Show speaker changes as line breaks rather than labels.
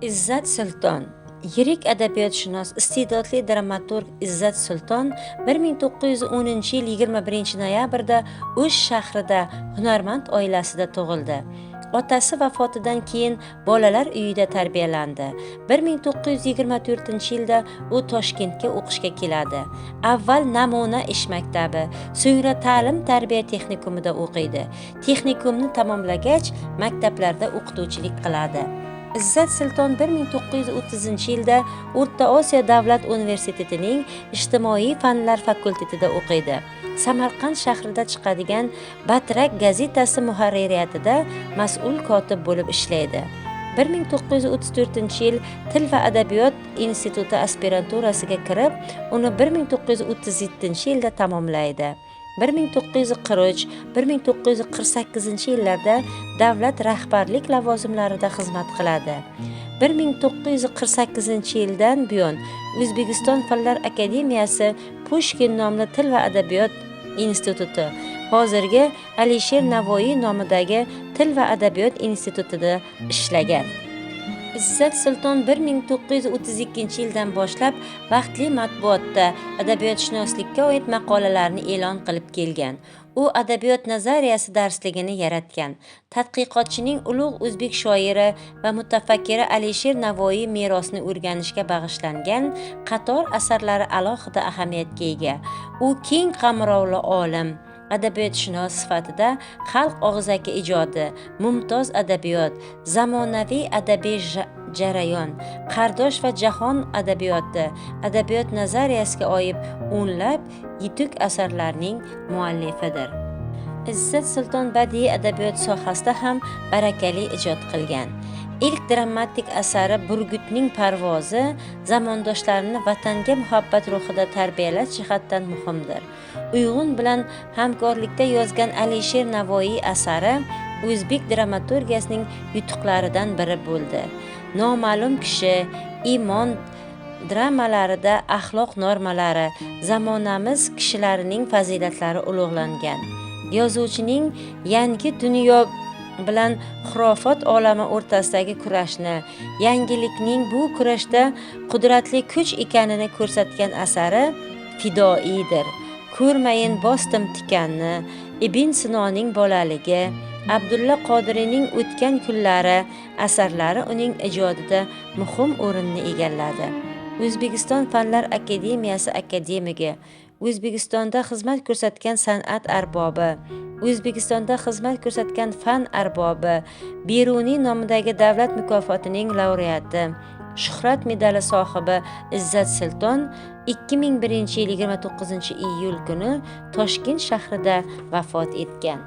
Izzat Sulton yirik adabiyotshunos, iste'dodli dramaturg Izzat Sulton 1910-yil 21-noyabrda O'sh shahrida hunarmand oilasida tug'ildi. Otasi vafotidan keyin bolalar uyida tarbiyalandi. 1924-yilda u Toshkentga o'qishga keladi. Avval Namuna ish maktabi, so'ngra ta'lim-tarbiya texnikumida o'qiydi. Texnikumni tamomlagach, maktablarda o'qituvchilik qiladi. Izzat Sulton 1930-yilda O'rta Osiyo davlat universitetining ijtimoiy fanlar fakultetida o'qiydi. Samarqand shahrida chiqadigan Batrak gazetasi muharririyatida mas'ul kotib bo'lib ishlaydi. 1934-yil Til va adabiyot instituti aspiranturasiga kirib, uni 1937-yilda tamomlaydi. 1943-1948-yillarda davlat rahbarlik lavozimlarida xizmat qiladi. 1948-yildan buyon O'zbekiston Fanlar akademiyasi Pushkin nomli Til va adabiyot instituti, hozirgi Alisher Navoiy nomidagi Til va adabiyot institutida ishlagan. Izzat Sulton 1932-yildan boshlab vaqtli matbuotda adabiyotshunoslikka oid maqolalarni e'lon qilib kelgan. U adabiyot nazariyasi darsligini yaratgan. Tadqiqotchining ulug' o'zbek shoiri va mutafakkiri Alisher Navoiy merosini o'rganishga bag'ishlangan qator asarlari alohida ahamiyatga ega. U keng qamrovli olim, adabiyotshunos sifatida xalq og'zaki ijodi, mumtoz adabiyot, zamonaviy adabiy jarayon, qardosh va jahon adabiyoti, adabiyot nazariyasiga oid o'nlab yetuk asarlarning muallifidir. Izzat Sulton badiiy adabiyot sohasida ham barakali ijod qilgan. Ilk dramatik asari Burgutning parvozi zamondoshlarini vatanga muhabbat ruhida tarbiyalash jihatdan muhimdir. Uyg'un bilan hamkorlikda yozgan Alisher Navoiy asari o'zbek dramaturgiyasining yutuqlaridan biri bo'ldi. Noma'lum kishi, Imon dramalarida axloq normalari, zamonamiz kishilarining fazilatlari ulug'langan. Yozuvchining yangi dunyo bilan xurofot olami o'rtasidagi kurashni, yangilikning bu kurashda qudratli kuch ekanini ko'rsatgan asari fidoidir. Ko'rmayin bosdim tikanni, Ibn Sinoning bolaligi, Abdulla Qodiriyning o'tgan kunlari asarlari uning ijodida muhim o'rinni egalladi. O'zbekiston Fanlar akademiyasi akademigi, O'zbekistonda xizmat ko'rsatgan san'at arbobi, O'zbekistonda xizmat ko'rsatgan fan arbobi, Beruniy nomidagi davlat mukofotining laureati, Shuhrat medali sohibi Izzat Sulton 2001-yil 29-iyul kuni Toshkent shahrida vafot etgan.